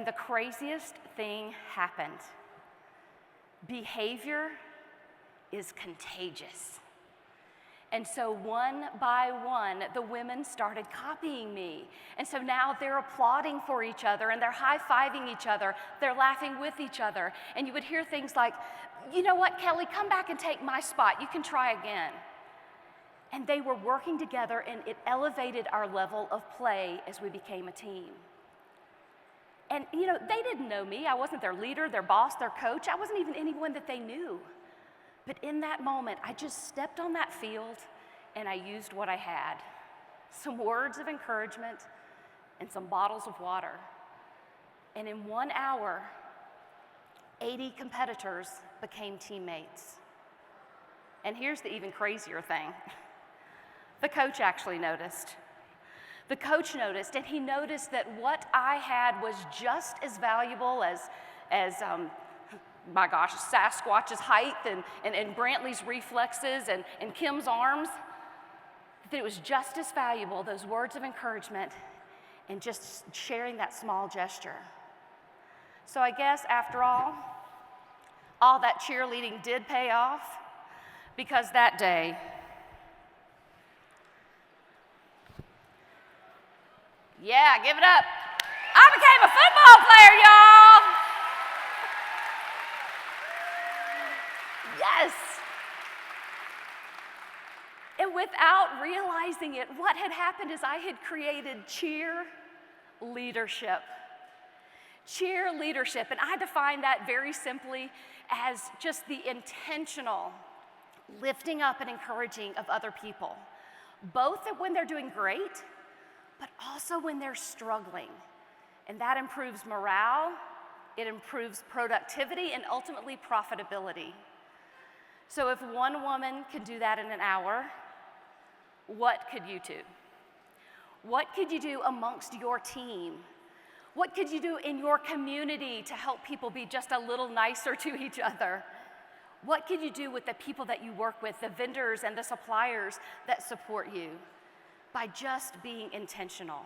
And the craziest thing happened. Behavior is contagious. And so one by one, the women started copying me. And so now they're applauding for each other, and they're high-fiving each other. They're laughing with each other. And you would hear things like, you know what, Kelly, come back and take my spot. You can try again. And they were working together, and it elevated our level of play as we became a team. And, you know, they didn't know me. I wasn't their leader, their boss, their coach. I wasn't even anyone that they knew. But in that moment, I just stepped on that field and I used what I had. Some words of encouragement and some bottles of water. And in 1 hour, 80 competitors became teammates. And here's the even crazier thing. The coach actually noticed. The coach noticed, and he noticed that what I had was just as valuable as my gosh, Sasquatch's height and Brantley's reflexes and Kim's arms, that it was just as valuable, those words of encouragement, and just sharing that small gesture. So I guess after all that cheerleading did pay off, because that day, yeah, give it up. I became a football player, y'all. Yes. And without realizing it, what had happened is I had created cheer leadership. Cheer leadership, and I define that very simply as just the intentional lifting up and encouraging of other people, both when they're doing great, but also when they're struggling. And that improves morale, it improves productivity, and ultimately profitability. So if one woman can do that in an hour, what could you do? What could you do amongst your team? What could you do in your community to help people be just a little nicer to each other? What could you do with the people that you work with, the vendors and the suppliers that support you, by just being intentional?